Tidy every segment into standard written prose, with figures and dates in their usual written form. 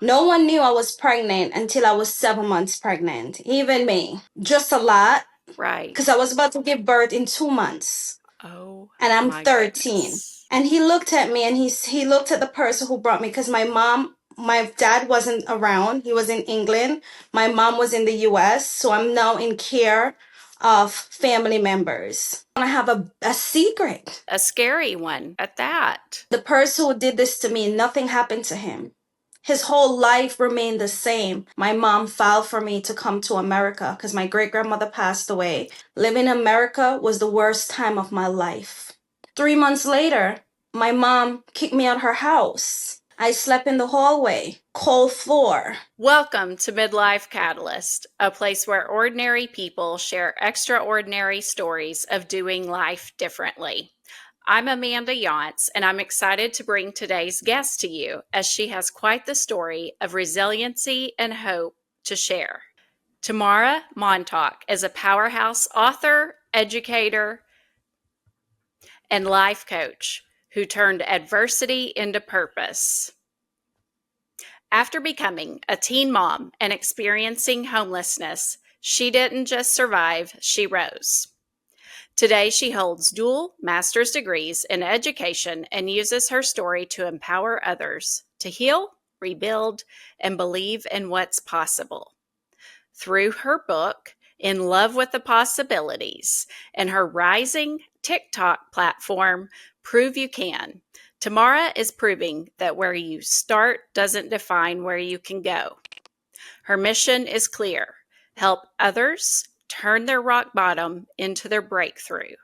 No one knew I was pregnant until I was 7 months pregnant, even me. Just a lot, Right. because I was about to give birth in 2 months, Oh and I'm my 13. goodness. And he looked at me and he looked at the person who brought me because my dad wasn't around. He was in England. My mom was in the US. So I'm now in care of family members. I have a secret. A scary one at that. The person who did this to me, nothing happened to him. His whole life remained the same. My mom filed for me to come to America because my great grandmother passed away. Living in America was the worst time of my life. 3 months later, my mom kicked me out her house. I slept in the hallway, cold floor. Welcome to Midlife Catalyst, a place where ordinary people share extraordinary stories of doing life differently. I'm Amanda Younts, and I'm excited to bring today's guest to you as she has quite the story of resiliency and hope to share. Tamara Mantack is a powerhouse author, educator, and life coach who turned adversity into purpose. After becoming a teen mom and experiencing homelessness, she didn't just survive, she rose. Today, she holds dual master's degrees in education and uses her story to empower others to heal, rebuild, and believe in what's possible. Through her book, In Love with the Possibilities, and her rising TikTok platform, Prove You Can, Tamara is proving that where you start doesn't define where you can go. Her mission is clear: help others turn their rock bottom into their breakthrough.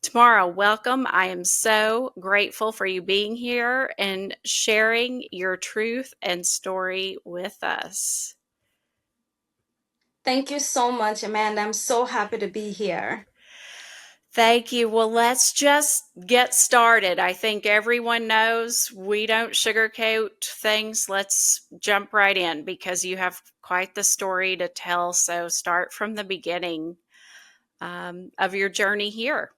Tamara, welcome. I am so grateful for you being here and sharing your truth and story with us. Thank you so much, Amanda. I'm so happy to be here. Thank you. Well, let's just get started. I think everyone knows we don't sugarcoat things. Let's jump right in because you have quite the story to tell. So start from the beginning of your journey here.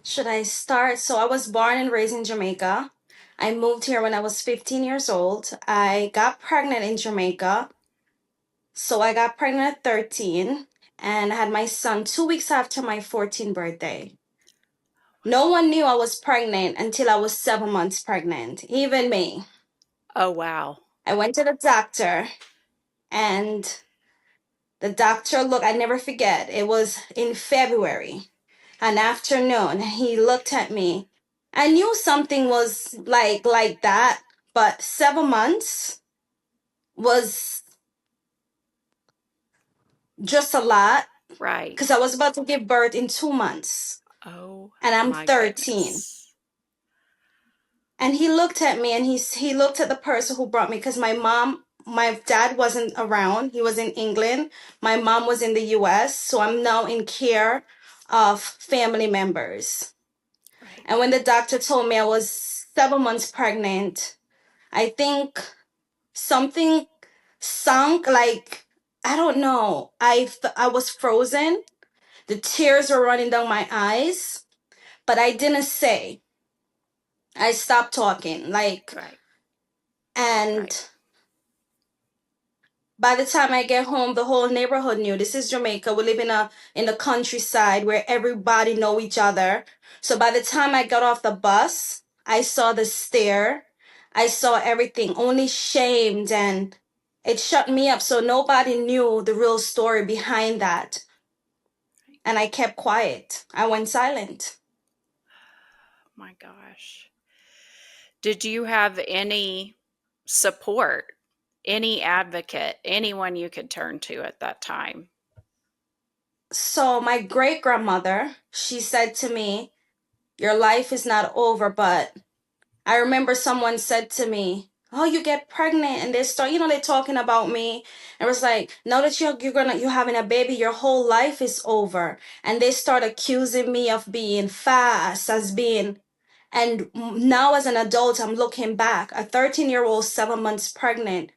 Should I start? So I was born and raised in Jamaica. I moved here when I was 15 years old. I got pregnant in Jamaica. So I got pregnant at 13 and I had my son 2 weeks after my 14th birthday. No one knew I was pregnant until I was 7 months pregnant, even me. Oh, wow. I went to the doctor and the doctor looked, I never forget, it was in February, an afternoon. He looked at me. I knew something was like that, but 7 months was just a lot Right. because I was about to give birth in 2 months. Oh, And I'm my 13. goodness. And he looked at me and he looked at the person who brought me because my dad wasn't around. He was in England. My mom was in the US. So I'm now in care of family members. Right. And when the doctor told me I was 7 months pregnant, I think something sunk, like, I don't know. I was frozen. The tears were running down my eyes, but I didn't say. I stopped talking, like, Right. Right. and by the time I get home, the whole neighborhood knew. This is Jamaica. We live in the countryside where everybody know each other. So by the time I got off the bus, I saw the stare. I saw everything. Only shamed, and it shut me up. So nobody knew the real story behind that. And I kept quiet. I went silent. My gosh. Did you have any support, any advocate, anyone you could turn to at that time? So my great grandmother, she said to me, "Your life is not over, but I remember someone said to me, "Oh, you get pregnant," and they start, they're talking about me. And it was like, now that you're having a baby, your whole life is over. And they start accusing me of being fast, as being, and now as an adult, I'm looking back, a 13-year-old, 7 months pregnant.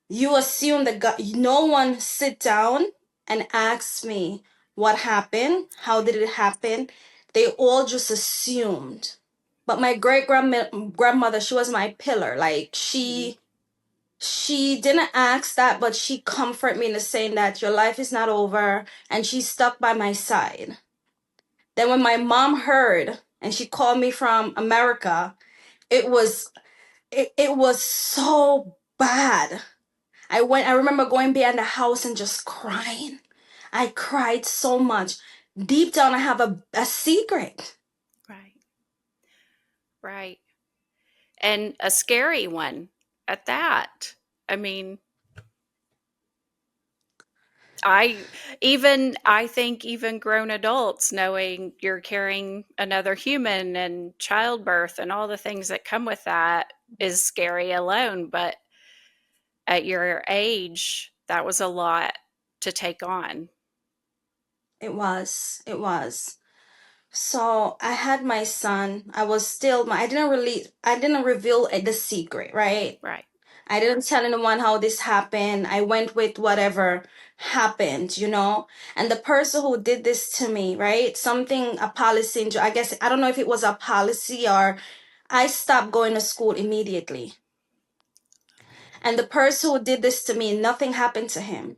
You assume that God, no one sit down and ask me what happened, how did it happen. They all just assumed. But my grandmother, she was my pillar. Like, she She didn't ask that, but she comforted me in saying that your life is not over, and she stuck by my side. Then when my mom heard and she called me from America, it was it was so bad. I remember going behind the house and just crying. I cried so much. Deep down I have a secret. Right. Right. And a scary one at that. I mean, I think even grown adults knowing you're carrying another human and childbirth and all the things that come with that is scary alone, but at your age that was a lot to take on. It was. It was. So I had my son. I was still I didn't reveal the secret, right? Right. I didn't tell anyone how this happened. I went with whatever happened, you know? And the person who did this to me, right? Something, a policy, I guess, I don't know if it was a policy or I stopped going to school immediately. And the person who did this to me, nothing happened to him.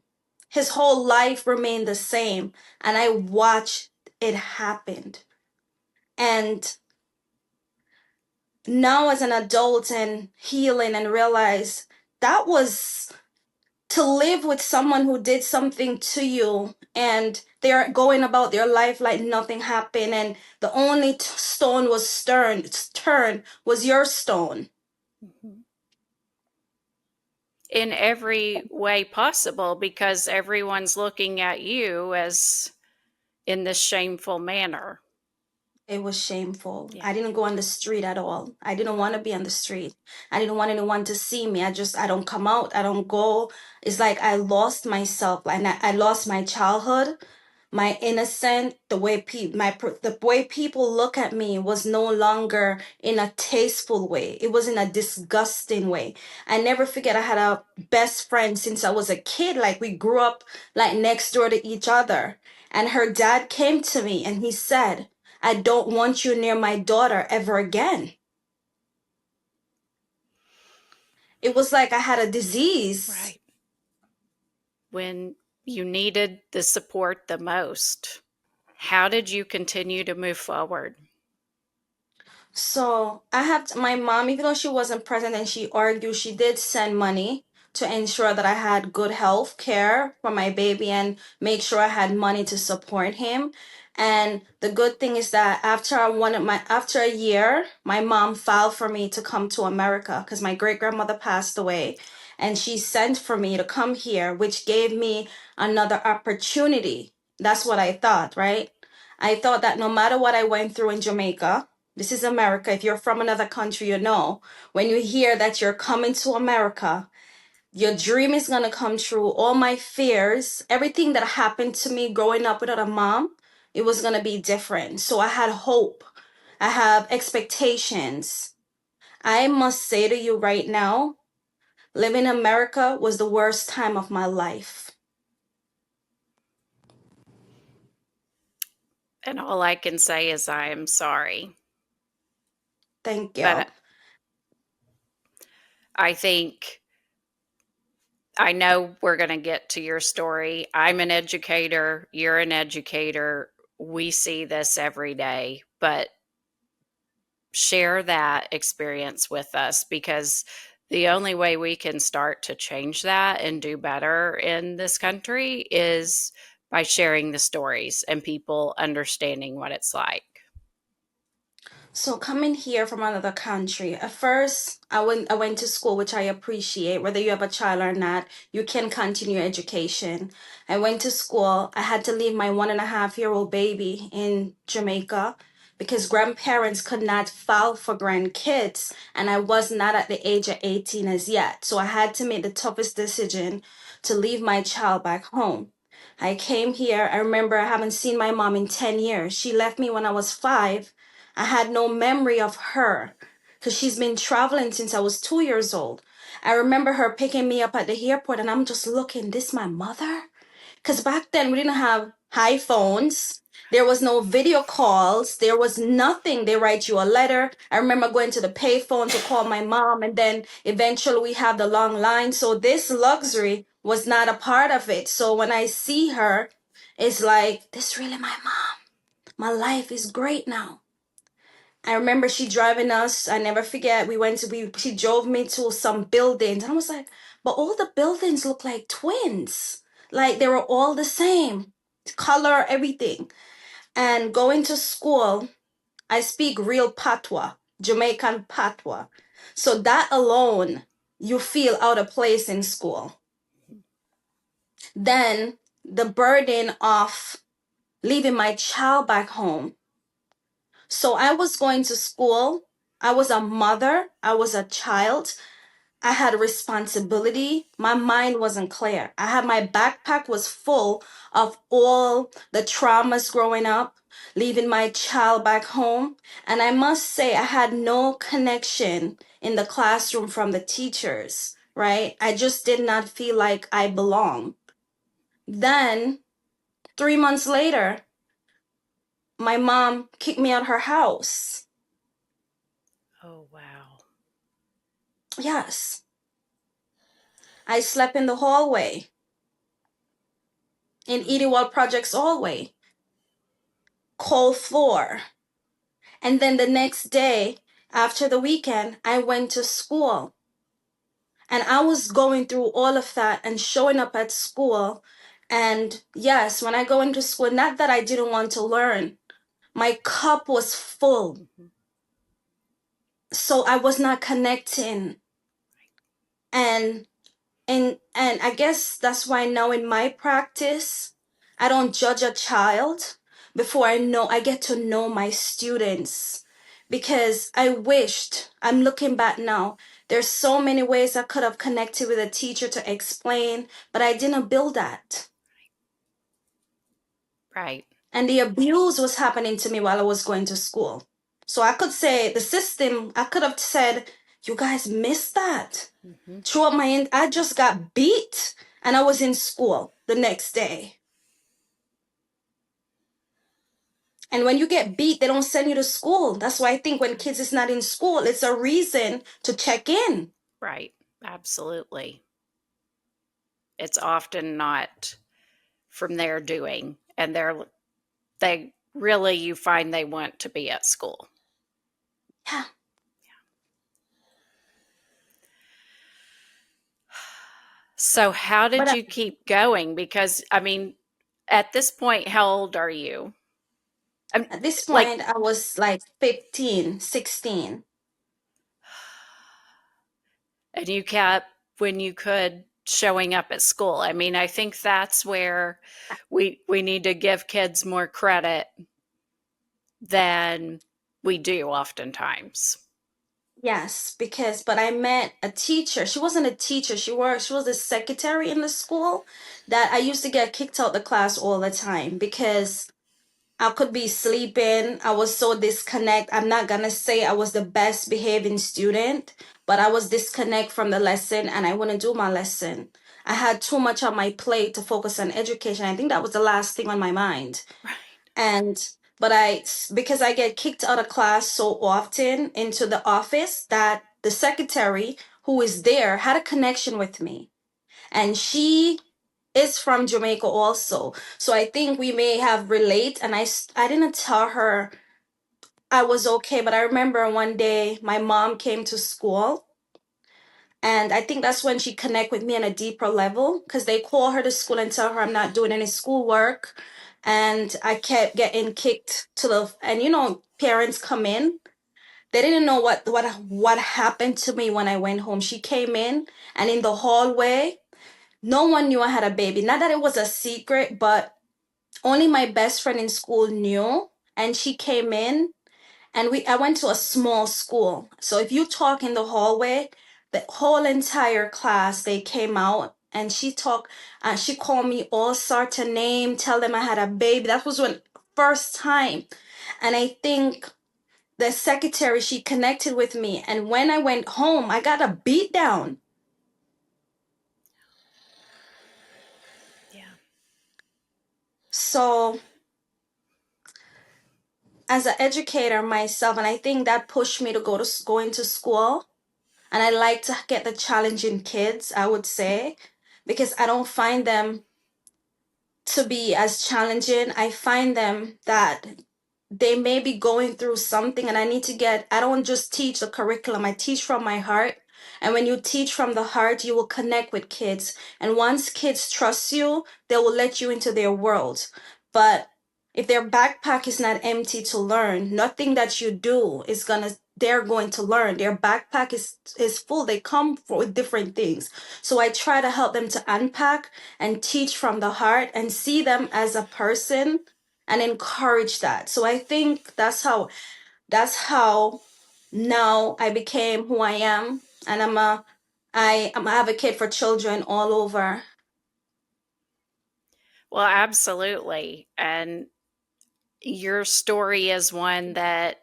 His whole life remained the same. And I watched it happen. And now as an adult and healing and realize that was to live with someone who did something to you and they're going about their life like nothing happened, and the only stone was turned was your stone. Mhm. In every way possible because everyone's looking at you as in this shameful manner. It was shameful. Yeah. I didn't go on the street at all. I didn't want to be on the street. I didn't want anyone to see me. I don't come out. I don't go. It's like I lost myself. Like I lost my childhood, my innocent, the way people look at me was no longer in a tasteful way. It was in a disgusting way. I never forget I had a best friend since I was a kid. Like we grew up like next door to each other. And her dad came to me and he said, I don't want you near my daughter ever again. It was like I had a disease. Right. When you needed the support the most. How did you continue to move forward? So I have my mom, even though she wasn't present and she argued, she did send money to ensure that I had good health care for my baby and make sure I had money to support him. And the good thing is that after a year, my mom filed for me to come to America because my great grandmother passed away. And she sent for me to come here, which gave me another opportunity. That's what I thought, right? I thought that no matter what I went through in Jamaica, this is America. If you're from another country, you know, when you hear that you're coming to America, your dream is going to come true. All my fears, everything that happened to me growing up without a mom, it was going to be different. So I had hope. I have expectations. I must say to you right now, living in America was the worst time of my life. And all I can say is I am sorry. Thank you. But I think I know we're going to get to your story. I'm an educator, you're an educator. We see this every day, but share that experience with us because the only way we can start to change that and do better in this country is by sharing the stories and people understanding what it's like. So coming here from another country, at first I went to school, which I appreciate. Whether you have a child or not, you can continue education. I went to school. I had to leave my 1.5-year-old baby in Jamaica because grandparents could not file for grandkids, and I was not at the age of 18 as yet. So I had to make the toughest decision to leave my child back home. I came here. I remember I haven't seen my mom in 10 years. She left me when I was 5. I had no memory of her because she's been traveling since I was 2 years old. I remember her picking me up at the airport and I'm just looking, this my mother? Because back then we didn't have high phones. There was no video calls. There was nothing. They write you a letter. I remember going to the payphone to call my mom, and then eventually we have the long line. So this luxury was not a part of it. So when I see her, it's like, this really my mom. My life is great now. I remember she driving us. I never forget. She drove me to some buildings, and I was like, but all the buildings look like twins. Like they were all the same, color, everything. And going to school, I speak real patois, Jamaican patois. So that alone, you feel out of place in school. Then the burden of leaving my child back home. So I was going to school. I was a mother. I was a child. I had a responsibility. My mind wasn't clear. I had my backpack was full of all the traumas growing up, leaving my child back home. And I must say, I had no connection in the classroom from the teachers, right? I just did not feel like I belonged. Then, 3 months later, my mom kicked me out of her house. Oh, wow. Yes. I slept in the hallway in Idewal Projects hallway, cold floor. And then the next day, after the weekend, I went to school. And I was going through all of that and showing up at school. And yes, when I go into school, not that I didn't want to learn, my cup was full. Mm-hmm. So I was not connecting. And and I guess that's why now in my practice, I don't judge a child before I get to know my students, because I'm looking back now, there's so many ways I could have connected with a teacher to explain, but I didn't build that. Right. And the abuse was happening to me while I was going to school. So I could say the system, I could have said, you guys missed that. Mm-hmm. Throughout I just got beat and I was in school the next day. And when you get beat, they don't send you to school. That's why I think when kids is not in school, it's a reason to check in. Right. Absolutely. It's often not from their doing, and they really, you find they want to be at school. Yeah. So how But did you keep going? Because I mean, at this point, how old are you? I'm at this like, point, I was like 15, 16. and you kept, when you could, showing up at school. I mean, I think that's where we need to give kids more credit than we do oftentimes. Yes, but I met a teacher. She wasn't a teacher. She was a secretary in the school that I used to get kicked out the class all the time because I could be sleeping. I was so disconnect. I'm not gonna say I was the best behaving student, but I was disconnect from the lesson and I wouldn't do my lesson. I had too much on my plate to focus on education. I think that was the last thing on my mind. Right. And because I get kicked out of class so often into the office, that the secretary who is there had a connection with me. And she is from Jamaica also. So I think we may have relate. And I didn't tell her I was okay, but I remember one day my mom came to school, and I think that's when she connect with me on a deeper level because they call her to school and tell her I'm not doing any schoolwork. And I kept getting kicked and parents come in. They didn't know what happened to me when I went home. She came in, and in the hallway, no one knew I had a baby. Not that it was a secret, but only my best friend in school knew. And she came in, and I went to a small school. So if you talk in the hallway, the whole entire class, they came out, and she called me all sorts of name, tell them I had a baby. That was when first time. And I think the secretary, she connected with me. And when I went home, I got a beat down. Yeah. So as an educator myself, and I think that pushed me to go into school. And I like to get the challenging kids, I would say, because I don't find them to be as challenging. I find them that they may be going through something, and I don't just teach the curriculum, I teach from my heart. And when you teach from the heart, you will connect with kids. And once kids trust you, they will let you into their world. But if their backpack is not empty to learn, nothing that you do is gonna they're going to learn. Their backpack is full. They come with different things. So I try to help them to unpack and teach from the heart and see them as a person and encourage that. So I think that's how now I became who I am, and I'm an advocate for children all over. Well, absolutely. And your story is one that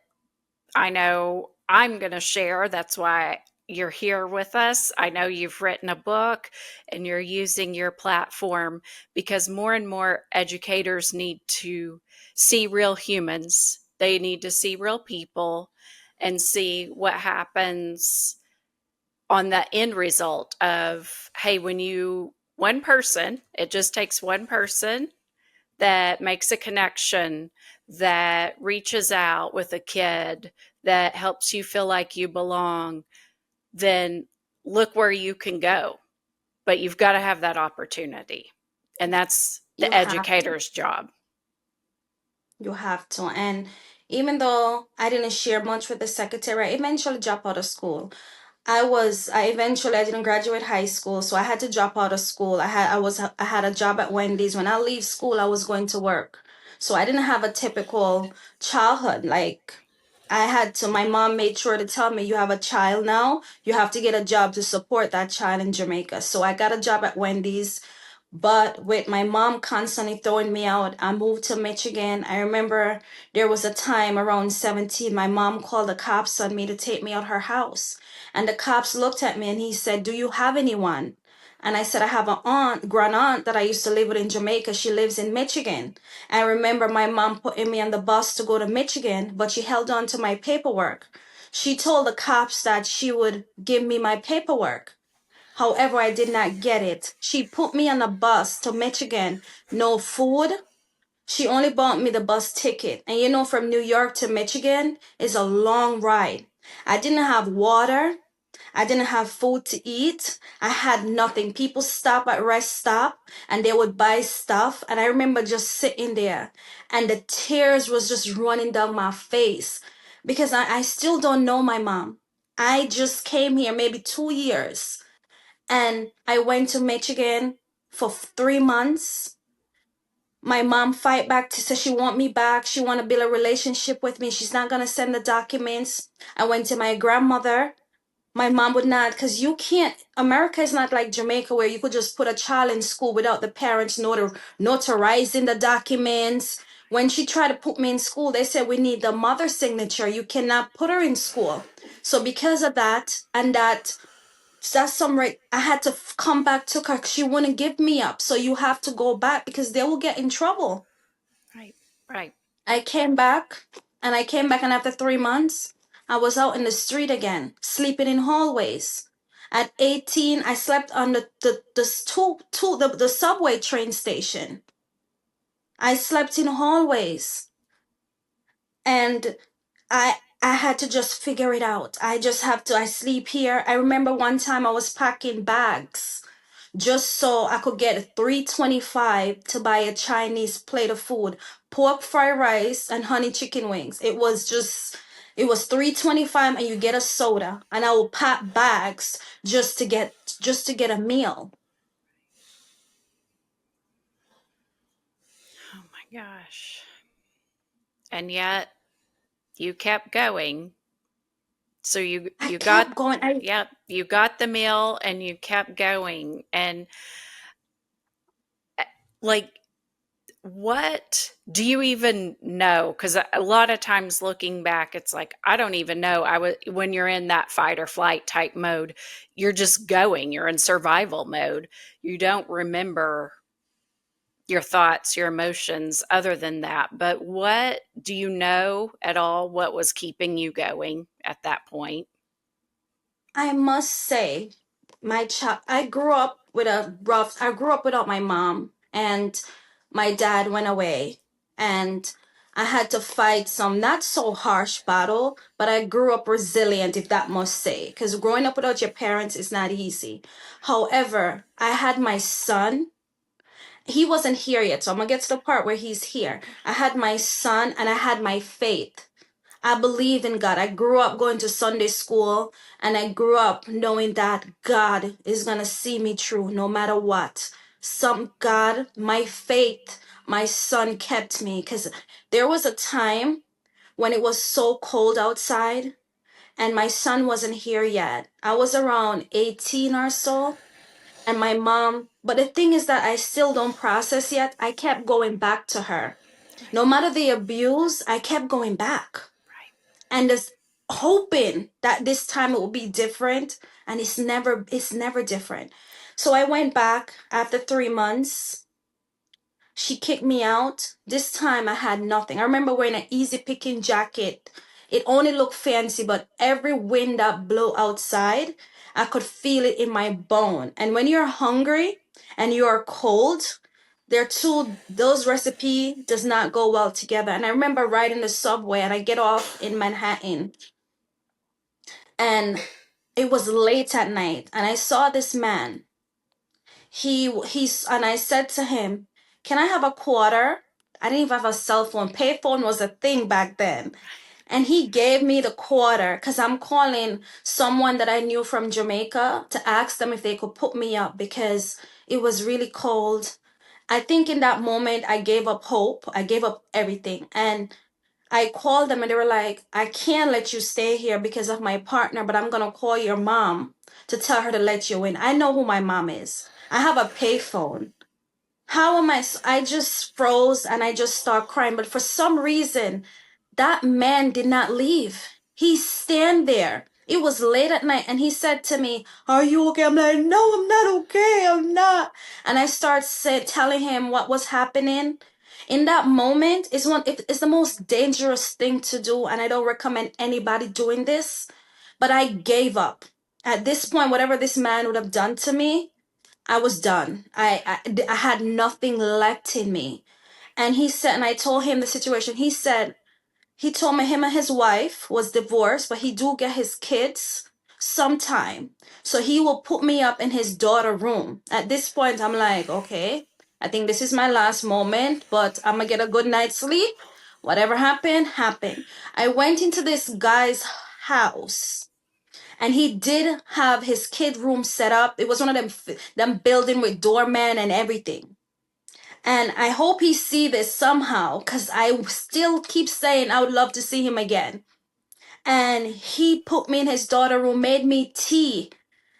I know I'm going to share. That's why you're here with us. I know you've written a book and you're using your platform because more and more educators need to see real humans. They need to see real people and see what happens on the end result of, hey, one person, it just takes one person that makes a connection, that reaches out with a kid, that helps you feel like you belong, then look where you can go. But you've got to have that opportunity. And that's You the have to. educator's job. You have to. And even though I didn't share much with the secretary, I eventually dropped out of school. I didn't graduate high school, so I had to drop out of school. I had a job at Wendy's. When I leave school, I was going to work. So I didn't have a typical childhood. Like my mom made sure to tell me, you have a child now, you have to get a job to support that child in Jamaica. So I got a job at Wendy's. But with my mom constantly throwing me out, I moved to Michigan. I remember there was a time around 17, my mom called the cops on me to take me out her house. And the cops looked at me and he said, "Do you have anyone?" And I said, "I have an grand aunt that I used to live with in Jamaica. She lives in Michigan." I remember my mom putting me on the bus to go to Michigan, but she held on to my paperwork. She told the cops that she would give me my paperwork. However, I did not get it. She put me on a bus to Michigan. No food. She only bought me the bus ticket. And from New York to Michigan is a long ride. I didn't have water. I didn't have food to eat. I had nothing. People stop at rest stop and they would buy stuff. And I remember just sitting there and the tears was just running down my face because I still don't know my mom. I just came here maybe 2 years. And I went to Michigan for 3 months. My mom fight back to say she want me back. She want to build a relationship with me. She's not gonna send the documents. I went to my grandmother. My mom would not, because you can't. America is not like Jamaica where you could just put a child in school without the parents notarizing the documents. When she tried to put me in school, they said we need the mother signature. You cannot put her in school. So because of that, and that's some right. I had to come back to her. She wouldn't give me up. So you have to go back because they will get in trouble. Right. Right. I came back and after 3 months, I was out in the street again, sleeping in hallways. At 18, I slept on the subway train station. I slept in hallways and I had to just figure it out. I sleep here. I remember one time I was packing bags just so I could get 3.25 to buy a Chinese plate of food, pork fried rice and honey chicken wings. It was 3.25 and you get a soda and I will pack bags just to get a meal. Oh my gosh. And yet you kept going. So you I you got kept going. yep, you got the meal and you kept going. And like, what do you even know? Because a lot of times looking back, it's like, I don't even know. When you're in that fight or flight type mode, you're just going, you're in survival mode. You don't remember your thoughts, your emotions, other than that. But what do you know at all what was keeping you going at that point? I must say, I grew up with I grew up without my mom, and my dad went away, and I had to fight some not so harsh battle, but I grew up resilient, if that must say, because growing up without your parents is not easy. However, I had my son. He wasn't here yet, so I'm gonna get to the part where he's here. I had my son and I had my faith. I believe in God. I grew up going to Sunday school, and I grew up knowing that God is going to see me through no matter what. My faith, my son kept me, because there was a time when it was so cold outside and my son wasn't here yet. I was around 18 or so, and my mom, but the thing is that I still don't process yet. I kept going back to her. Right. No matter the abuse, I kept going back Right. and just hoping that this time it will be different, and it's never different. So I went back after 3 months. She kicked me out. This time I had nothing. I remember wearing an easy picking jacket. It only looked fancy, but every wind that blew outside, I could feel it in my bone. And when you're hungry and you're cold, those recipe does not go well together. And I remember riding the subway, and I get off in Manhattan, and it was late at night, and I saw this man. And I said to him, "Can I have a quarter?" I didn't even have a cell phone. Payphone was a thing back then. And he gave me the quarter because I'm calling someone that I knew from Jamaica to ask them if they could put me up because it was really cold. I think in that moment I gave up hope. I gave up everything. And I called them and they were like, "I can't let you stay here because of my partner, but I'm gonna call your mom to tell her to let you in." I know who my mom is. I have a payphone. How am I just froze and I just start crying. But for some reason, that man did not leave. He stand there. It was late at night and he said to me, "Are you okay?" I'm like, "No, I'm not okay. I'm not." And I start telling him what was happening. In that moment, it's the most dangerous thing to do, and I don't recommend anybody doing this. But I gave up. At this point, whatever this man would have done to me, I was done. I had nothing left in me. And he said, and I told him the situation. He told me him and his wife was divorced, but he do get his kids sometime. So he will put me up in his daughter room. At this point, I'm like, okay, I think this is my last moment, but I'm gonna get a good night's sleep. Whatever happened, happened. I went into this guy's house, and he did have his kid room set up. It was one of them building with doorman and everything. And I hope he see this somehow, because I still keep saying I would love to see him again. And he put me in his daughter room, made me tea.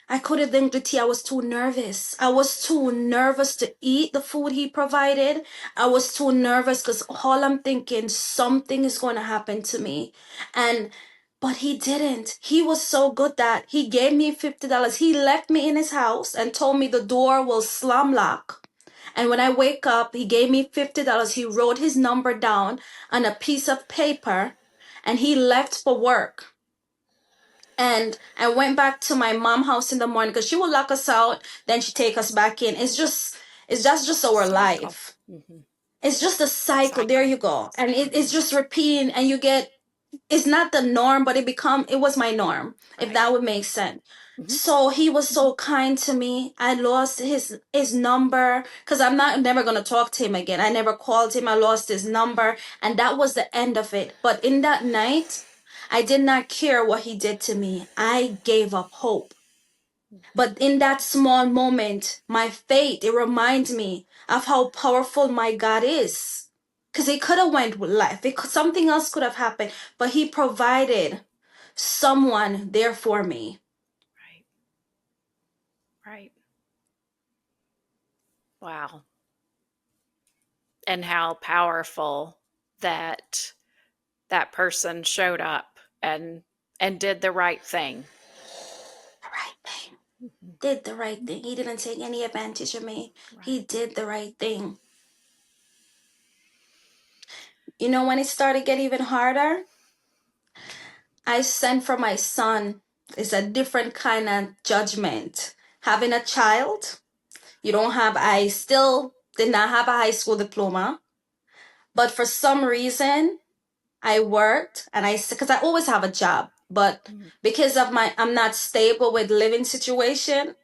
I couldn't drink the tea. I was too nervous. I was too nervous to eat the food he provided. I was too nervous because all I'm thinking, something is going to happen to me. And but he didn't. He was so good that he gave me $50. He left me in his house and told me the door will slam lock. And when I wake up, he gave me $50. He wrote his number down on a piece of paper, and he left for work. And I went back to my mom house in the morning because she would lock us out, then she take us back in. That's just our Cycle. life. Mm-hmm. It's just a cycle. There Cycle. you go. And it's Mm-hmm. just repeating, and it's not the norm, but it was my norm, if Right. that would make sense. Mm-hmm. So he was so kind to me. I lost his number because I'm not never gonna talk to him again. I never called him. I lost his number, and that was the end of it. But in that night, I did not care what he did to me. I gave up hope. But in that small moment, my faith, it reminds me of how powerful my God is. Because it could have went with life. Something else could have happened, but he provided someone there for me. Right. Right. Wow. And how powerful that that person showed up and did the right thing. The right thing. Mhm. Did the right thing. He didn't take any advantage of me. He Right. did the right thing. You know when it started getting even harder? I sent for my son. It's a different kind of judgment. Having a child, I still did not have a high school diploma, but for some reason, I worked and because I always have a job, but Mhm. because of I'm not stable with living situation,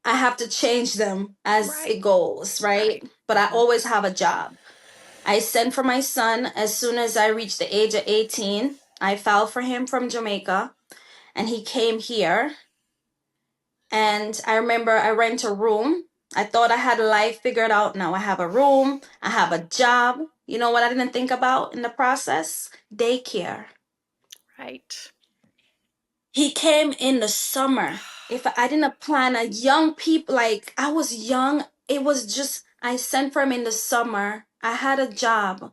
I have to change them as Right. it goes, right? Right. But I Hmm. always have a job. I sent for my son as soon as I reached the age of 18. I filed for him from Jamaica and he came here. And I remember I rent a room. I thought I had life figured out. Now I have a room, I have a job. You know what I didn't think about in the process? Daycare. Right. He came in the summer. If I didn't plan a young people, like I was young, it was just, I sent for him in the summer. I had a job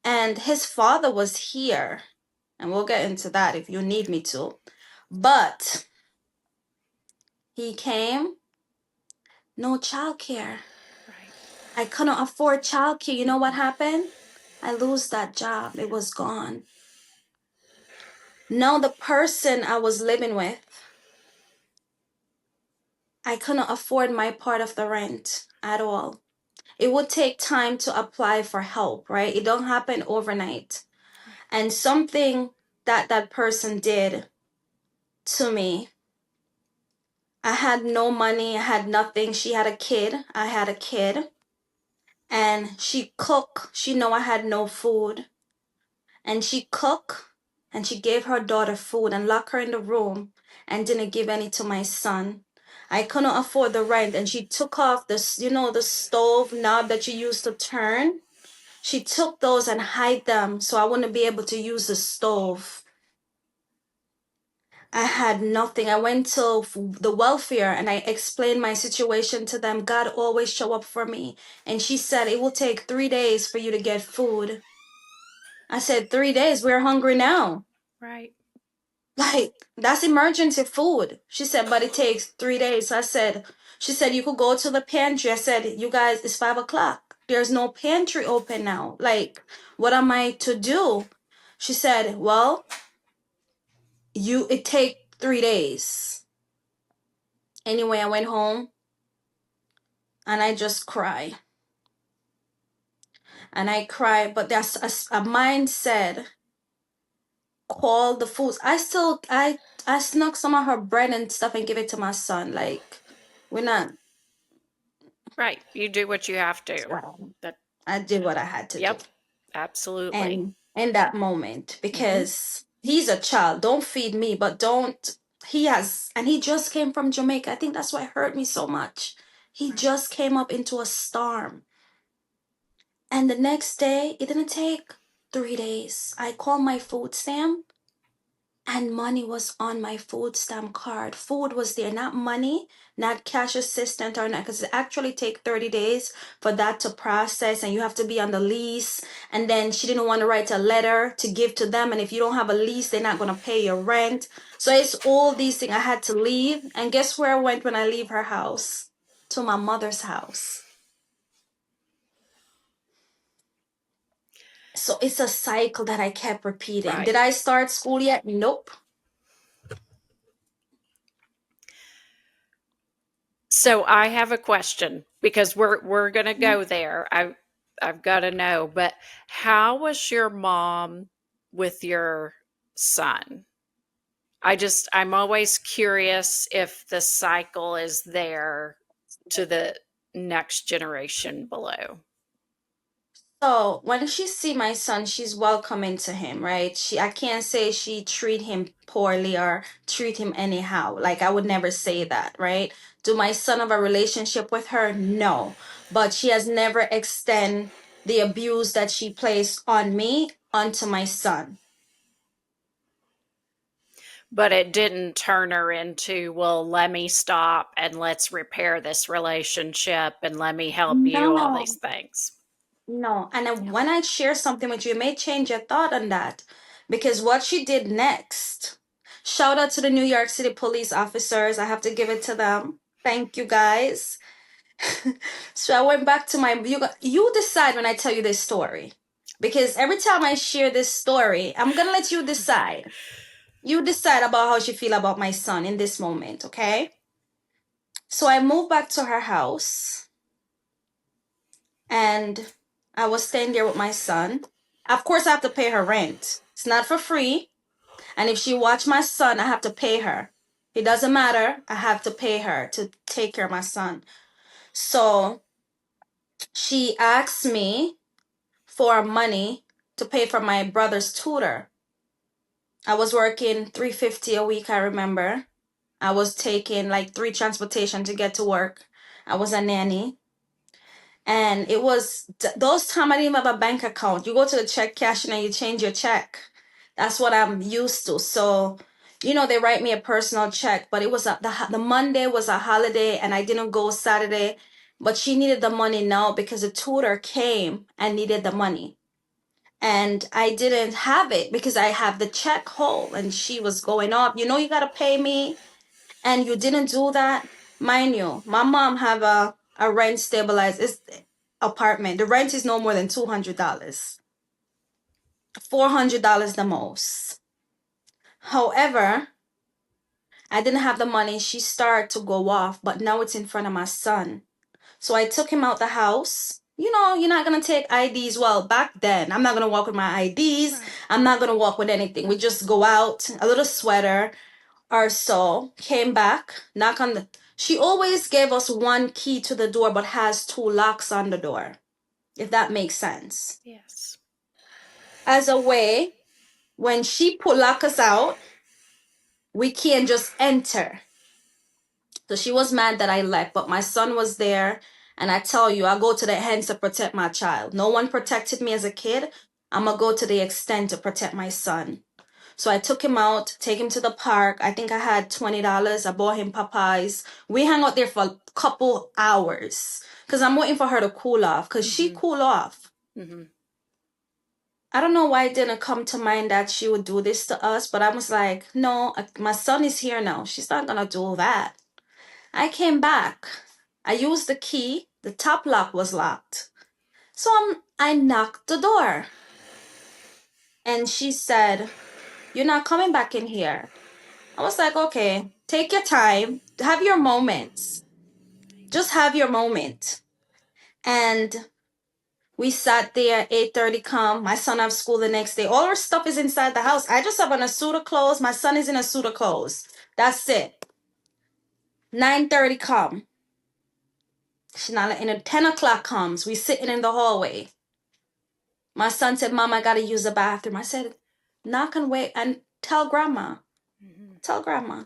and his father was here. And we'll get into that if you need me to. But he came, no childcare. Right. I couldn't afford childcare. You know what happened? I lose that job. It was gone. Now the person I was living with, I couldn't afford my part of the rent at all. It would take time to apply for help, right? It don't happen overnight. Right. And something that that person did to me, I had no money, I had nothing. She had a kid, I had a kid, and she cooked. She know I had no food, and she cooked and she gave her daughter food and locked her in the room and didn't give any to my son. I couldn't afford the rent, and she took off this, the stove knob that you used to turn. She took those and hid them so I wouldn't be able to use the stove. I had nothing. I went to the welfare and I explained my situation to them. God always show up for me. And she said, it will take 3 days for you to get food. I said, 3 days? We're hungry now. Right. Like, that's emergency food. She said, but it takes 3 days. She said, you could go to the pantry. I said, you guys, it's 5 o'clock. There's no pantry open now. Like, what am I to do? She said, well, it take 3 days. Anyway, I went home and I just cry. And I cry, but there's a mindset called the foods. I snuck some of her bread and stuff and give it to my son. Like, we're not, Right. You do what you have to. well, That. I did what I had to do. Yep. Absolutely. And in that moment, Hmm. because he's a child, don't feed me, but don't, and he just came from Jamaica. I think that's why it hurt me so much. He Right. just came up into a storm. And the next day, it didn't take 3 days. I called my food stamp and money was on my food stamp card. Food was there, not money, not cash assistant or not, because it actually take 30 days for that to process and you have to be on the lease. And then she didn't want to write a letter to give to them. And if you don't have a lease, they're not going to pay your rent. So it's all these things. I had to leave. And guess where I went when I leave her house? To my mother's house. So it's a cycle that I kept repeating. Did Right. I start school yet? Nope. So I have a question because we're gonna go there. I've got to know, but how was your mom with your son? I'm always curious if the cycle is there to the next generation below. So when she see my son, she's welcoming to him, right? I can't say she treat him poorly or treat him anyhow. Like I would never say that, right? Do my son have a relationship with her? No. But she has never extend the abuse that she placed on me onto my son. But it didn't turn her into, well, let me stop and let's repair this relationship and let me help you, all these No, things. no. And then Yeah. when I share something with you, it may change your thought on that. Because what she did next, shout out to the New York City police officers. I have to give it to them. Thank you guys. So I went back to my, you decide when I tell you this story. Because every time I share this story, I'm going to let you decide. You decide about how she feel about my son in this moment, okay? So I moved back to her house and I was staying there with my son. Of course, I have to pay her rent. It's not for free. And if she watch my son, I have to pay her. It doesn't matter. I have to pay her to take care of my son. So she asked me for money to pay for my brother's tutor. I was working 350 a week, I remember. I was taking like 3 transportation to get to work. I was a nanny. And it was those time I didn't even have a bank account. You go to the check cashing and you change your check. That's what I'm used to. So, they write me a personal check, but it was the Monday was a holiday and I didn't go Saturday. But she needed the money now because the tutor came and needed the money. And I didn't have it because I have the check whole and she was going up. You got to pay me and you didn't do that. Mind you, my mom have a rent stabilized apartment. The rent is no more than $200, $400 the most. However, I didn't have the money. She started to go off, but now it's in front of my son. So I took him out the house. You're not gonna take IDs. Well, back then, I'm not gonna walk with my IDs. Right. I'm not gonna walk with anything. We just go out, a little sweater or so, came back, knock on the. She always gave us one key to the door, but has two locks on the door, if that makes sense. Yes. As a way, when she lock us out, we can't just enter. So she was mad that I left, but my son was there. And I tell you, I go to the ends to protect my child. No one protected me as a kid. I'm going to go to the extent to protect my son. So I took him out, take him to the park. I think I had $20. I bought him Popeyes. We hung out there for a couple hours because I'm waiting for her to cool off because she cool off. I don't know why it didn't come to mind that she would do this to us, but I was like, no, my son is here now. She's not going to do that. I came back. I used the key. The top lock was locked. So I knocked the door. And she said, you're not coming back in here. I was like, okay, take your time. Have your moments. Just have your moment. And we sat there, 8:30 come. My son have school the next day. All our stuff is inside the house. I just have on a suit of clothes. My son is in a suit of clothes. That's it. 9:30 come. She's not letting it. 10 o'clock comes. We sitting in the hallway. My son said, Mom, I got to use the bathroom. I said, knock and wait and tell grandma. Tell grandma.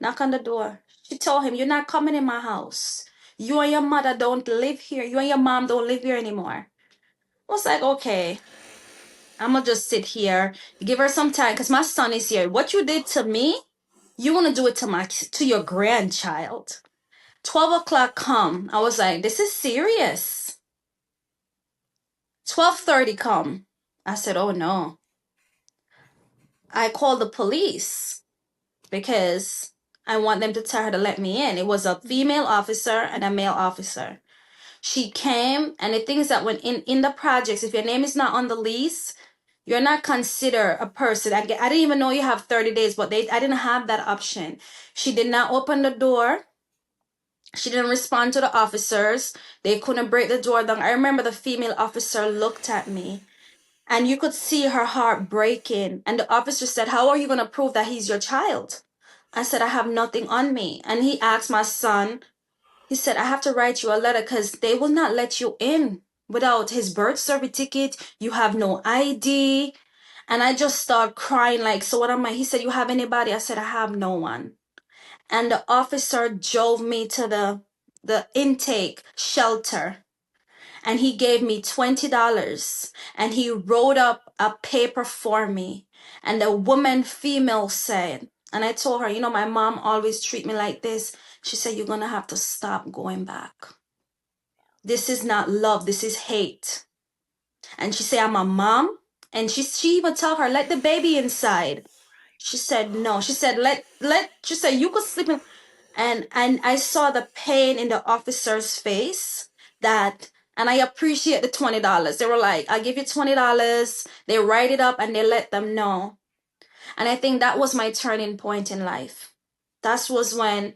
Knock on the door. She told him, you're not coming in my house. You and your mother don't live here. You and your mom don't live here anymore. I was like, okay, I'm going to just sit here. Give her some time because my son is here. What you did to me, you want to do it to your grandchild. 12 o'clock come. I was like, this is serious. 12:30 come. I said, oh no. I called the police because I want them to tell her to let me in. It was a female officer and a male officer. She came, and the thing is that when in the projects, if your name is not on the lease, you're not considered a person. I didn't even know you have 30 days, but I didn't have that option. She did not open the door. She didn't respond to the officers. They couldn't break the door down. I remember the female officer looked at me and you could see her heart breaking. And the officer said, how are you going to prove that he's your child? I said, I have nothing on me. And he asked my son, he said, I have to write you a letter because they will not let you in without his birth certificate. You have no ID. And I just started crying like, so what am I? He said, you have anybody? I said, I have no one. And the officer drove me to the intake shelter and he gave me $20 and he wrote up a paper for me. And the female said, and I told her, my mom always treat me like this. She said, you're going to have to stop going back. This is not love. This is hate. And she said, I'm a mom. And she even tell her, let the baby inside. She said, no. She said, she said, you could sleep in. And I saw the pain in the officer's face, that and I appreciate the $20. They were like, I'll give you $20. They write it up and they let them know. And I think that was my turning point in life. That was when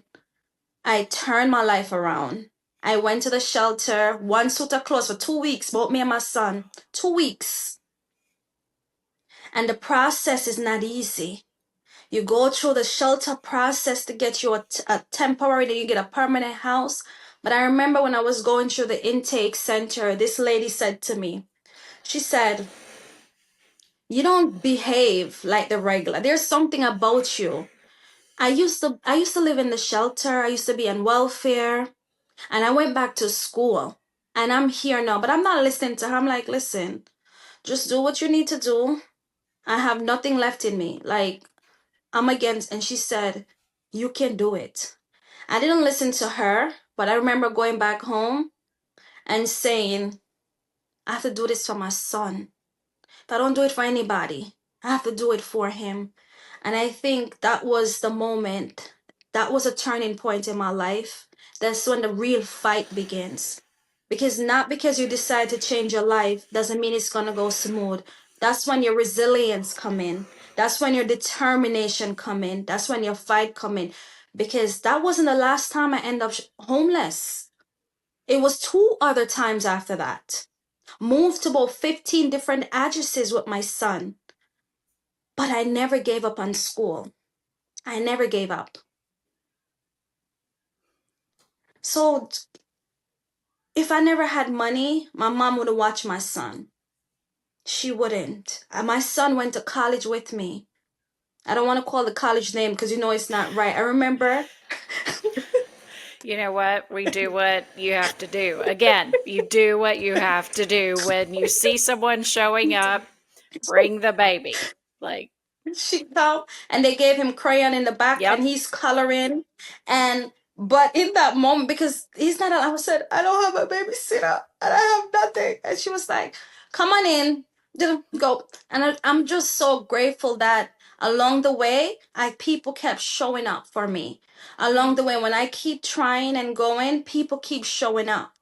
I turned my life around. I went to the shelter, one suit of clothes for 2 weeks, both me and my son. 2 weeks. And the process is not easy. You go through the shelter process to get you a temporary, then you get a permanent house. But I remember when I was going through the intake center, this lady said to me, she said, you don't behave like the regular. There's something about you. I used to live in the shelter. I used to be on welfare, and I went back to school. And I'm here now, but I'm not listening to her. I'm like, listen, just do what you need to do. I have nothing left in me. Like, I'm against, and she said, you can do it. I didn't listen to her, but I remember going back home and saying, I have to do this for my son. If I don't do it for anybody, I have to do it for him. And I think that was the moment, that was a turning point in my life. That's when the real fight begins. Because not because you decide to change your life doesn't mean it's gonna go smooth. That's when your resilience come in. That's when your determination come in. That's when your fight come in. Because that wasn't the last time I ended up homeless. It was two other times after that. Moved to about 15 different addresses with my son. But I never gave up on school. I never gave up. So if I never had money, my mom would have watched my son. She wouldn't. And my son went to college with me. I don't want to call the college name because you know it's not right. I remember. You know what? We do what you have to do. Again, you do what you have to do. When you see someone showing up, bring the baby. Like, She come and they gave him crayon in the back and yep. he's coloring. And but in that moment, because he's not, I said, I don't have a babysitter and I have nothing. And she was like, come on in, go. And I'm just so grateful that along the way, people kept showing up for me. Along the way, when I keep trying and going, people keep showing up,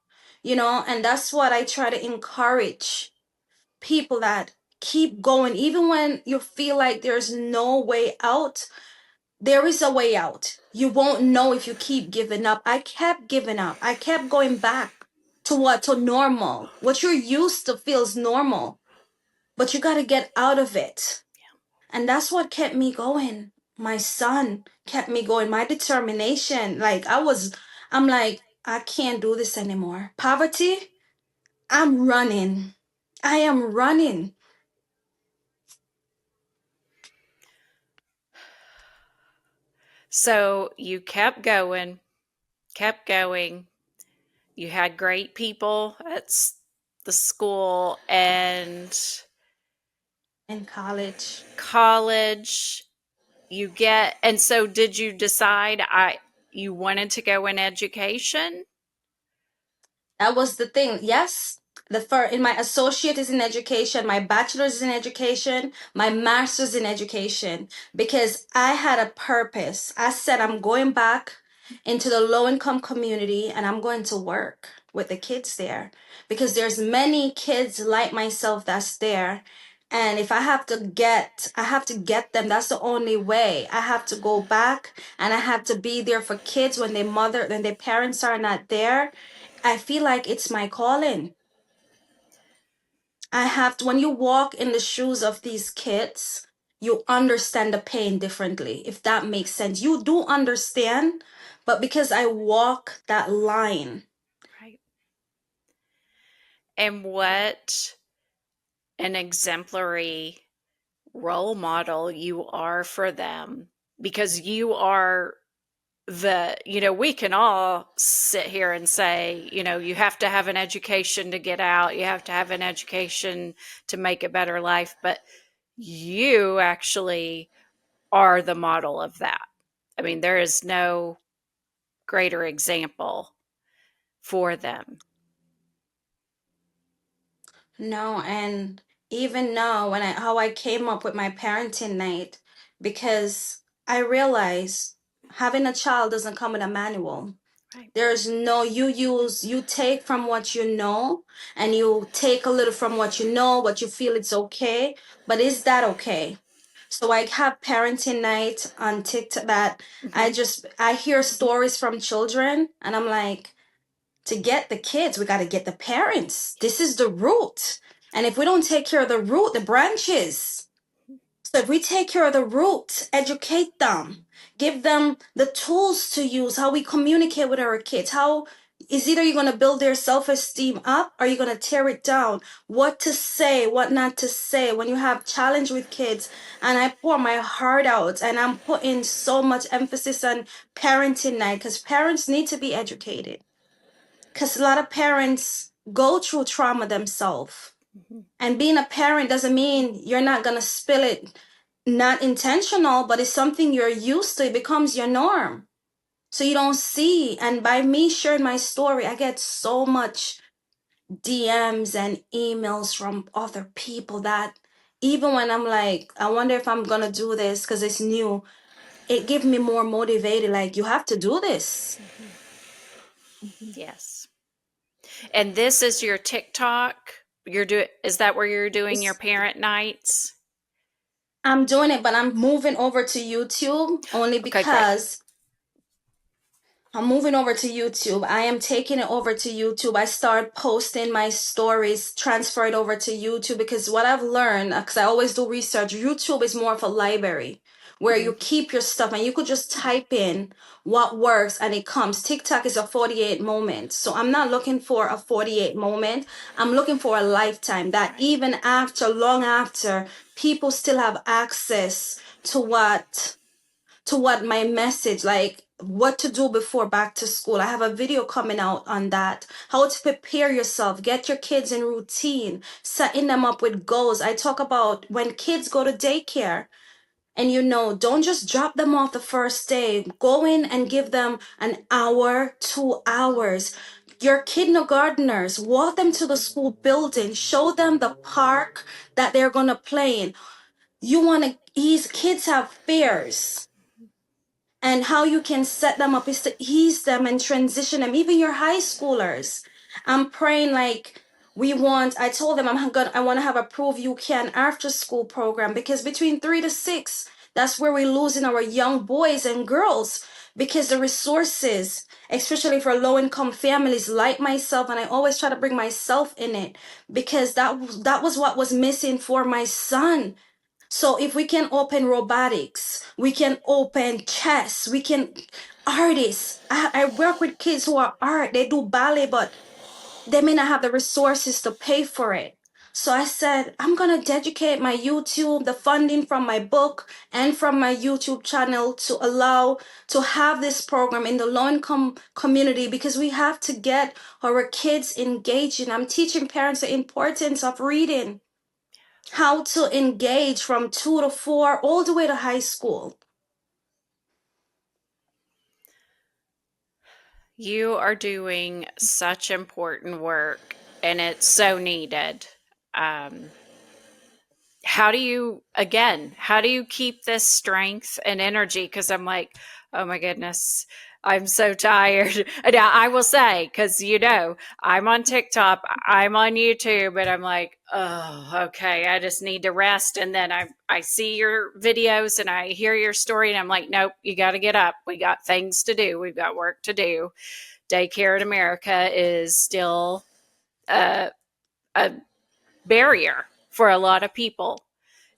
and that's what I try to encourage people, that keep going even when you feel like there's no way out. There is a way out. You won't know if you keep giving up. I kept giving up. I kept going back to normal. What you're used to feels normal, but you got to get out of it. And that's what kept me going. My son kept me going. My determination, I'm like, I can't do this anymore. Poverty, I'm running. I am running. So you kept going, kept going. You had great people at the school and In college. college. And so did you decide you wanted to go in education? That was the thing. Yes, in my associate is in education, my bachelor's is in education, my master's in education, because I had a purpose. I said I'm going back into the low income community and I'm going to work with the kids there, because there's many kids like myself that's there. And if I have to get them. That's the only way. I have to go back and I have to be there for kids when their parents are not there. I feel like it's my calling. I have to, when you walk in the shoes of these kids, you understand the pain differently, if that makes sense. You do understand, but because I walk that line. Right. And what an exemplary role model you are for them, because you are we can all sit here and say, you have to have an education to get out, you have to have an education to make a better life, but you actually are the model of that. I mean, there is no greater example for them. No, and even now how I came up with my parenting night, because I realized having a child doesn't come with a manual. Right. There's no, you take from what you know, and you take a little from what you know, what you feel it's okay, but is that okay? So I have parenting night on TikTok that Hmm. I hear stories from children, and I'm like, to get the kids, we got to get the parents. This is the root. And if we don't take care of the root, the branches. So if we take care of the root, educate them, give them the tools to use, how we communicate with our kids, how is either you're going to build their self-esteem up or you're going to tear it down. What to say, what not to say when you have challenge with kids. And I pour my heart out, and I'm putting so much emphasis on parenting night because parents need to be educated. Because a lot of parents go through trauma themselves. Hmm. And being a parent doesn't mean you're not going to spill it, not intentional, but it's something you're used to. It becomes your norm. So you don't see. And by me sharing my story, I get so much DMs and emails from other people that even when I'm like, I wonder if I'm going to do this because it's new, it gives me more motivated. Like, you have to do this. Yes. And this is your TikTok. You're doing, is that where you're doing your It's, parent nights? I'm doing it, but I'm moving over to YouTube only Okay, great. because I'm moving over to YouTube. I am taking it over to YouTube. I start posting my stories, transfer it over to YouTube because what I've learned, because I always do research, YouTube is more of a library where Mm-hmm. you keep your stuff and you could just type in what works and it comes. TikTok is a 48 moment. So I'm not looking for a 48 moment. I'm looking for a lifetime that Right. even after, long after, people still have access to what my message, like what to do before back to school. I have a video coming out on that, how to prepare yourself, get your kids in routine, setting them up with goals. I talk about when kids go to daycare, and don't just drop them off the first day. Go in and give them an hour, 2 hours. Your kindergartners, walk them to the school building, show them the park that they're going to play in. You want to ease, kids have fears, and how you can set them up is to ease them and transition them, even your high schoolers. I'm praying, like, I told them I want to have a prove you can after school program, because between 3 to 6, that's where we're losing our young boys and girls, because the resources, especially for low income families like myself, and I always try to bring myself in it, because that was what was missing for my son. So if we can open robotics, we can open chess, we can artists. I work with kids who are art. They do ballet, but they may not have the resources to pay for it. So I said, I'm gonna dedicate my YouTube, the funding from my book and from my YouTube channel to allow to have this program in the low income community, because we have to get our kids engaging. I'm teaching parents the importance of reading, how to engage from 2 to 4 all the way to high school. You are doing such important work and it's so needed. Um, how do you keep this strength and energy? Because I'm like, oh my goodness, I'm so tired. Now I will say, because I'm on TikTok, I'm on YouTube, and I'm like, oh, okay, I just need to rest. And then I see your videos and I hear your story, and I'm like, nope, you got to get up. We got things to do. We've got work to do. Daycare in America is still a, a barrier for a lot of people.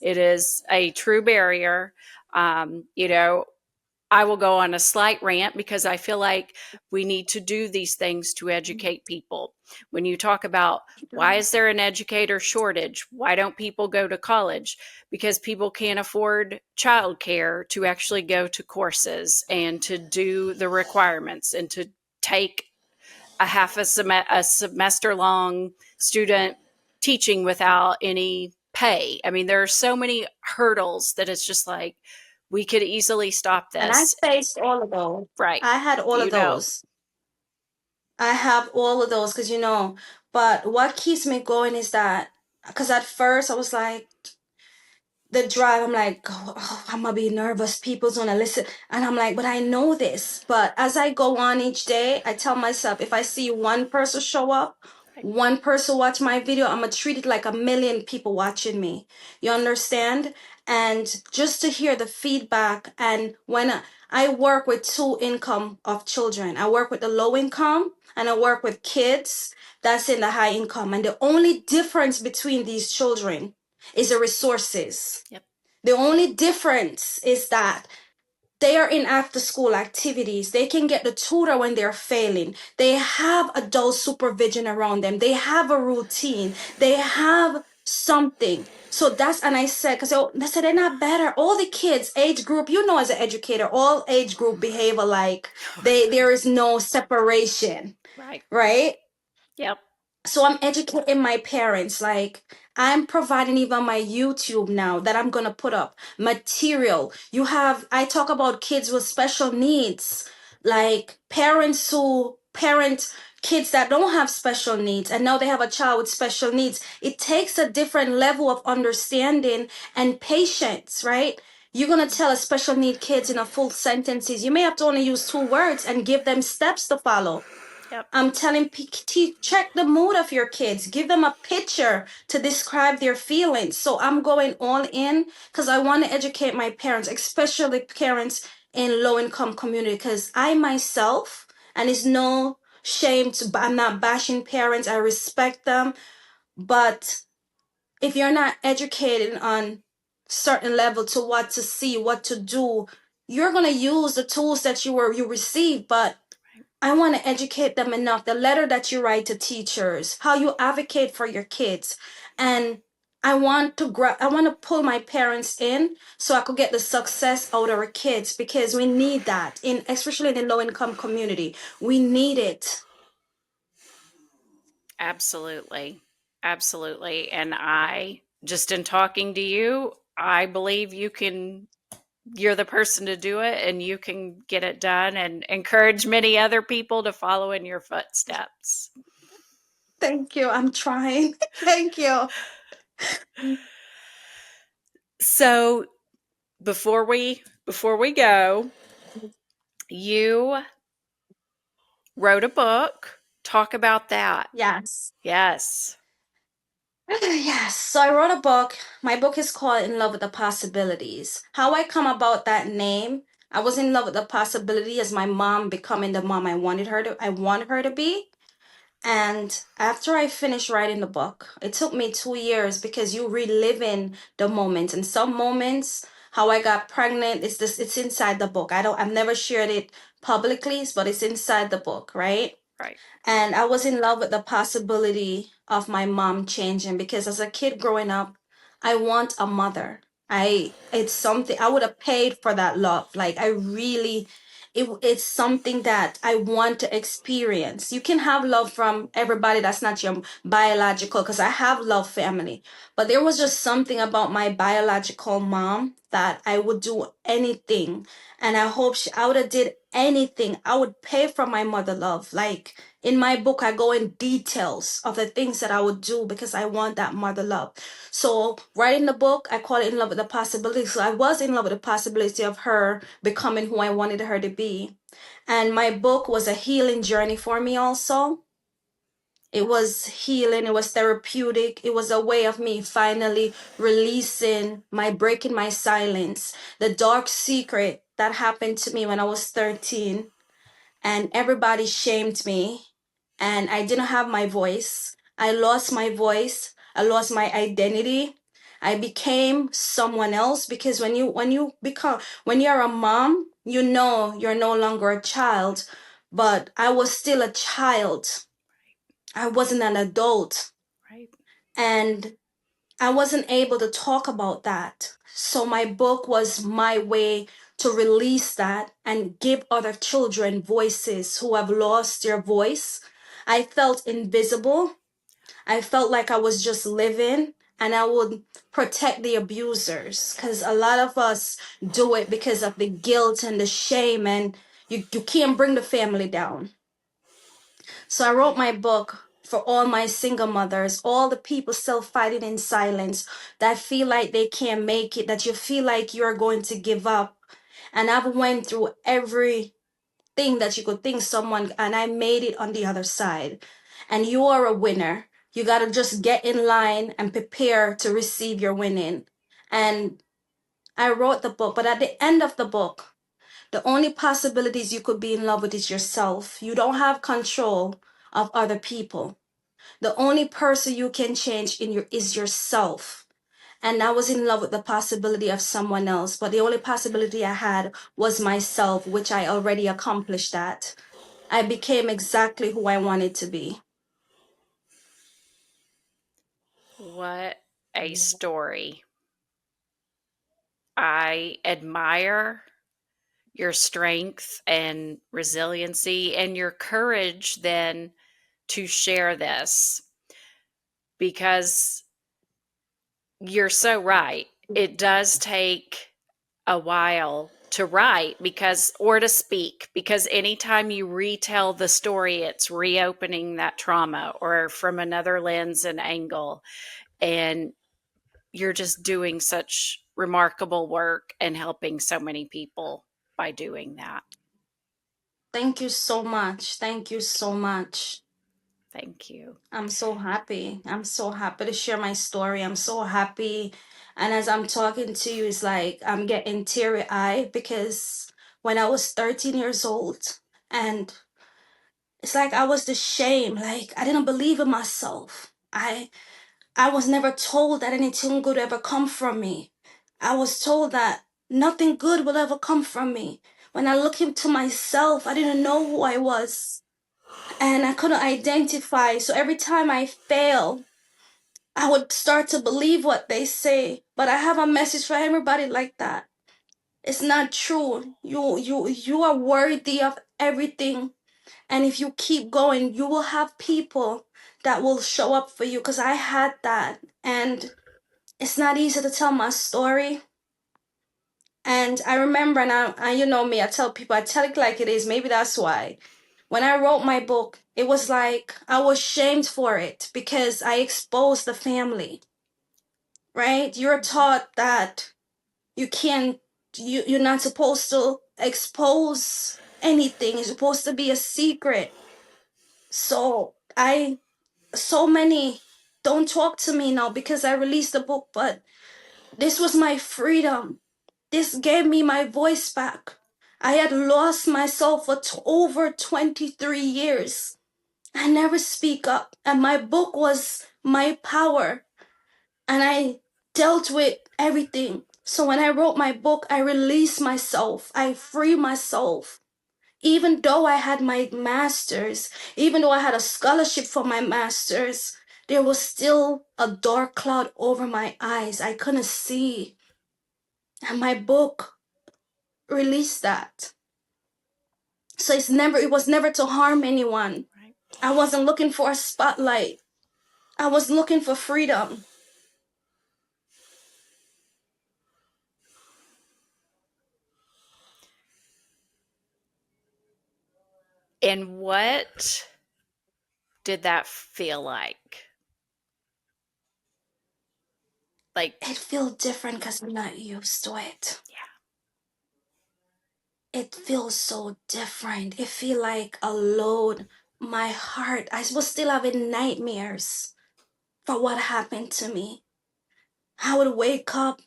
It is a true barrier. Um, you know, I will go on a slight rant because I feel like we need to do these things to educate people. When you talk about why is there an educator shortage? Why don't people go to college? Because people can't afford childcare to actually go to courses and to do the requirements and to take a semester long student teaching without any pay. I mean, there are so many hurdles that it's just like we could easily stop And I this. faced all of those. Right. I had all of You know. those. I have all of those because but what keeps me going is that, because at first I was like, the drive, I'm like, oh, I'm gonna be nervous. People's gonna listen. And I'm like, but I know this. But as I go on each day, I tell myself, if I see one person show up, Right. one person watch my video, I'm gonna treat it like a million people watching me. You understand? And just to hear the feedback, and when I work with two income of children, I work with the low income and I work with kids that's in the high income. And the only difference between these children is the resources. Yep. The only difference is that they are in after school activities. They can get the tutor when they're failing. They have adult supervision around them. They have a routine. They have something. So that's, and I said, because I said they're not better. All the kids, age group, you know, as an educator, all age group behave alike. There is no separation, Right. right? Yep. So I'm educating my parents. Like, I'm providing even my YouTube now that I'm gonna put up material. I talk about kids with special needs, like parents who parent kids that don't have special needs, and now they have a child with special needs. It takes a different level of understanding and patience, right? You're gonna tell a special need kids in a full sentences. You may have to only use two words and give them steps to follow. Yep. I'm telling check the mood of your kids. Give them a picture to describe their feelings. So I'm going all in because I want to educate my parents, especially parents in low income community. Because I myself, and it's no shame to, I'm not bashing parents. I respect them, but if you're not educated on certain level to what to see, what to do, you're gonna use the tools that you receive, but I want to educate them enough. The letter that you write to teachers, how you advocate for your kids. And I want to pull my parents in so I could get the success out of our kids because we need that especially in the low income community. We need it. Absolutely. Absolutely. And I, just in talking to you, I believe you're the person to do it and you can get it done and encourage many other people to follow in your footsteps. Thank you. I'm trying. Thank you. So before we go, you wrote a book. Talk about that. Yes. Yes. Yes. So I wrote a book. My book is called In Love with the Possibilities. How I come about that name, I was in love with the possibility as my mom becoming the mom I wanted her to be. And after I finished writing the book, it took me 2 years because you reliving the moments and some moments, how I got pregnant, it's inside the book. I've never shared it publicly, but it's inside the book, right? Right. And I was in love with the possibility of my mom changing because as a kid growing up, I want a mother. It's something I would have paid for that love. Like I really, it's something that I want to experience. You can have love from everybody that's not your biological, because I have love family. But there was just something about my biological mom that I would do anything. And I would have did anything. I would pay for my mother love. Like in my book, I go in details of the things that I would do because I want that mother love. So, writing the book, I call it In Love with the Possibility. So, I was in love with the possibility of her becoming who I wanted her to be. And my book was a healing journey for me, also. It Yes. was healing, it was therapeutic, it was a way of me finally breaking my silence, the dark secret that happened to me when I was 13 and everybody shamed me and I didn't have my voice. I lost my voice. I lost my identity. I became someone else because when you're a mom, you know you're no longer a child, but I was still a child. I wasn't an adult Right. and I wasn't able to talk about that. So my book was my way to release that and give other children voices who have lost their voice. I felt invisible. I felt like I was just living and I would protect the abusers because a lot of us do it because of the guilt and the shame and you can't bring the family down. So I wrote my book for all my single mothers, all the people still fighting in silence that feel like they can't make it, that you feel like you're going to give up. And I've went through everything that you could think someone, and I made it on the other side. And you are a winner. You got to just get in line and prepare to receive your winning. And I wrote the book, but at the end of the book, the only possibilities you could be in love with is yourself. You don't have control of other people. The only person you can change is yourself. And I was in love with the possibility of someone else, but the only possibility I had was myself, which I already accomplished that. I became exactly who I wanted to be. What a story. I admire your strength and resiliency and your courage then to share this, because you're so right. It does take a while to write because or to speak, because anytime you retell the story, it's reopening that trauma or from another lens and angle. And you're just doing such remarkable work and helping so many people by doing that. Thank you so much. Thank you so much. Thank you. I'm so happy. I'm so happy to share my story. I'm so happy. And as I'm talking to you, it's like I'm getting teary eyed because when I was 13 years old, and it's like I was ashamed, like I didn't believe in myself. I was never told that anything good ever come from me. I was told that nothing good will ever come from me. When I look into myself, I didn't know who I was and I couldn't identify. So every time I fail, I would start to believe what they say. But I have a message for everybody like that. It's not true. You are worthy of everything. And if you keep going, you will have people that will show up for you. Because I had that. And it's not easy to tell my story. And I remember, and you know me, I tell people, I tell it like it is. Maybe that's why. When I wrote my book, it was like I was shamed for it because I exposed the family, right? You're taught that you can't, you're not supposed to expose anything. It's supposed to be a secret. So so many don't talk to me now because I released the book, but this was my freedom. This gave me my voice back. I had lost myself for over 23 years. I never speak up, and my book was my power, and I dealt with everything. So when I wrote my book, I released myself. I free myself. Even though I had my master's, even though I had a scholarship for my master's, there was still a dark cloud over my eyes. I couldn't see. And my book released that. So it was never to harm anyone. Right. I wasn't looking for a spotlight. I was looking for freedom. And what did that feel like? Like, It feels different because I'm not used to it. yeah. It feels so different. It feels like a load. My heart, I was still having nightmares for what happened to me. I would wake up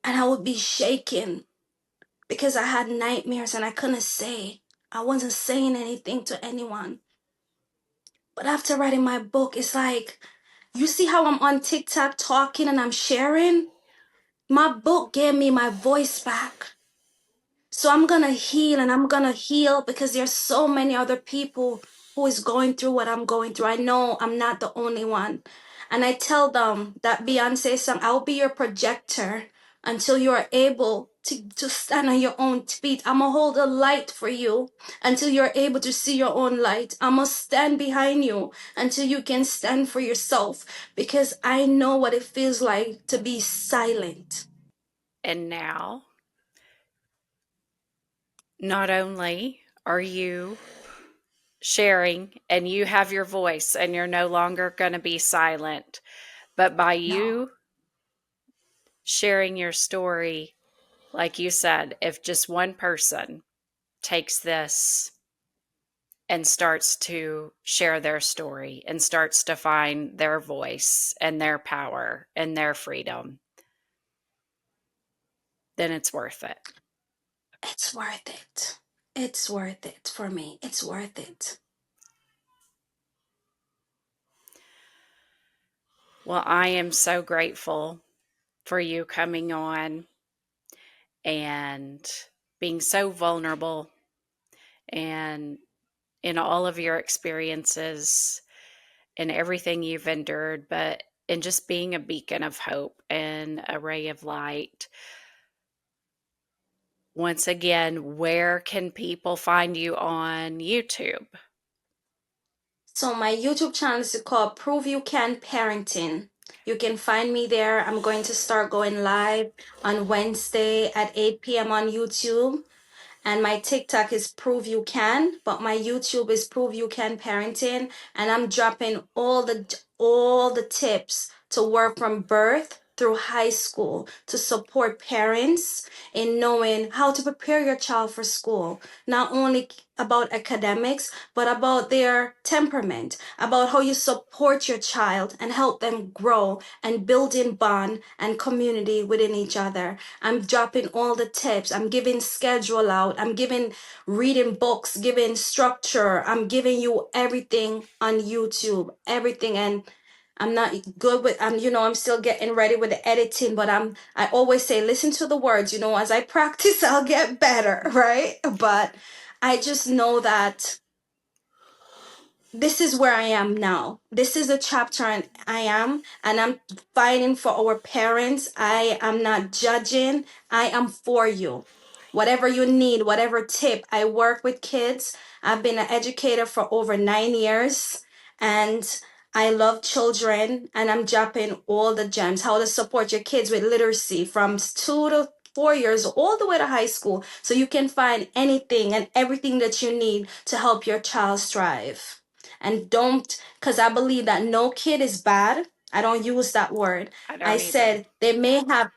and I would be shaking because I had nightmares and I couldn't say. I wasn't saying anything to anyone. But after writing my book, it's like, you see how I'm on TikTok talking and I'm sharing? My book gave me my voice back. So I'm going to heal and I'm going to heal because there's so many other people who is going through what I'm going through. I know I'm not the only one. And I tell them that Beyonce song, I'll be your projector until you are able to stand on your own feet. I'm going to hold a light for you until you're able to see your own light. I'm going to stand behind you until you can stand for yourself because I know what it feels like to be silent. And now, not only are you sharing, and you have your voice, and you're no longer going to be silent. But by No. you sharing your story, like you said, if just one person takes this and starts to share their story and starts to find their voice and their power and their freedom, then it's worth it. It's worth it. It's worth it for me. It's worth it. Well, I am so grateful for you coming on and being so vulnerable and in all of your experiences and everything you've endured, but in just being a beacon of hope and a ray of light. Once again, where can people find you on YouTube? So my YouTube channel is called Prove You Can Parenting. You can find me there. I'm going to start going live on Wednesday at 8 p.m. on YouTube. And my TikTok is Prove You Can, but my YouTube is Prove You Can Parenting, and I'm dropping all the tips to work from birth through high school to support parents in knowing how to prepare your child for school, not only about academics, but about their temperament, about how you support your child and help them grow and building bond and community within each other. I'm dropping all the tips. I'm giving schedule out. I'm giving reading books, giving structure. I'm giving you everything on YouTube, everything. And I'm not good with I'm still getting ready with the editing, but I always say listen to the words, as I practice I'll get better, right? But I just know that this is where I am now. This is the chapter I am, and I'm fighting for our parents. I am not judging. I am for you. Whatever you need, whatever tip. I work with kids. I've been an educator for over 9 years, and I love children, and I'm dropping all the gems. How to support your kids with literacy from 2 to 4 years all the way to high school, so you can find anything and everything that you need to help your child strive. And don't, because I believe that no kid is bad. I don't use that word. I I don't either. said they may have,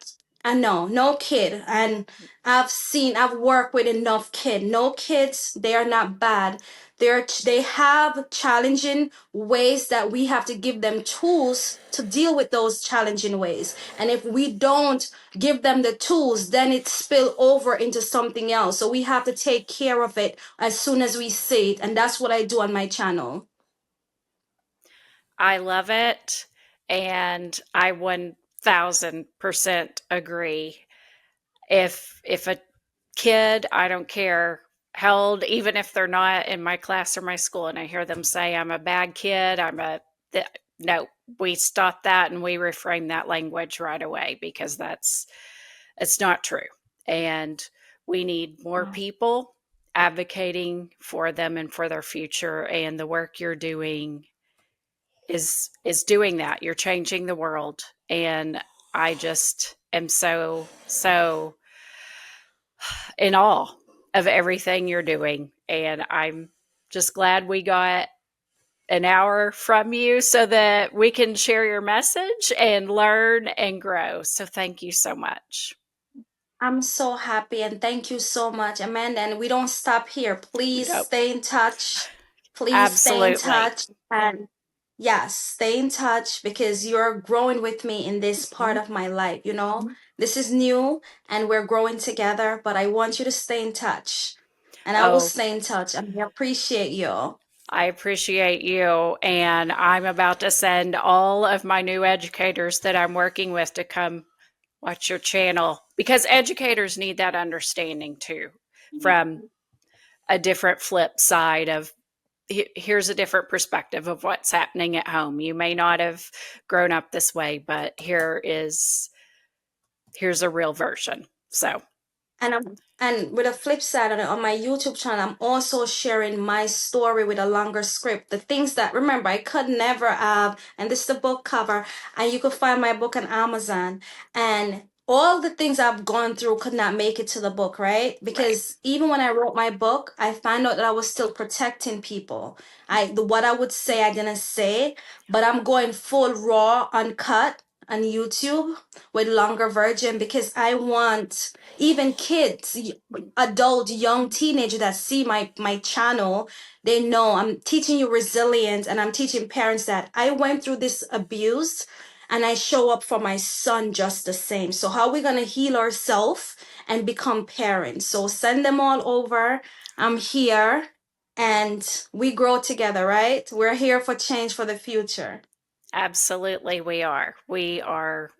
I know, no kid. And I've worked with enough kid. No kids, they are not bad. They have challenging ways that we have to give them tools to deal with those challenging ways. And if we don't give them the tools, then it spill over into something else. So we have to take care of it as soon as we see it. And that's what I do on my channel. I love it. And I 1000% agree. If a kid, I don't care how old, even if they're not in my class or my school, and I hear them say, I'm a bad kid, no, we stop that and we reframe that language right away because it's not true. And we need more people advocating for them and for their future. And the work you're doing is doing that. You're changing the world. And I just am so in awe of everything you're doing. And I'm just glad we got an hour from you so that we can share your message and learn and grow. So thank you so much. I'm so happy and thank you so much, Amanda. And we don't stop here. Please Nope. stay in touch. Please stay in Absolutely. touch. And yes, stay in touch because you're growing with me in this part of my life. This is new and we're growing together, but I want you to stay in touch. And I will Oh, stay in touch. And I appreciate you. I appreciate you. And I'm about to send all of my new educators that I'm working with to come watch your channel because educators need that understanding too from a different flip side of here's a different perspective of what's happening at home. You may not have grown up this way, but here's a real version. So, And with a flip side on my YouTube channel, I'm also sharing my story with a longer script. The things that remember I could never have, and this is the book cover, and you could find my book on Amazon. And all the things I've gone through could not make it to the book, right? Right. Because even when I wrote my book, I found out that I was still protecting people. What I would say I didn't say, but I'm going full raw, uncut on YouTube with longer version because I want even kids, adult, young teenager that see my channel, they know I'm teaching you resilience and I'm teaching parents that I went through this abuse and I show up for my son just the same. So how are we gonna heal ourselves and become parents? So send them all over. I'm here and we grow together, right? We're here for change for the future. Absolutely, we are. We are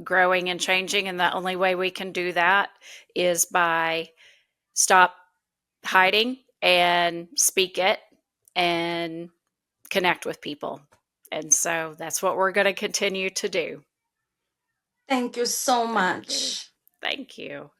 growing and changing, and the only way we can do that is by stop hiding and speak it and connect with people. And so that's what we're going to continue to do. Thank you so Thank you. much. Thank you.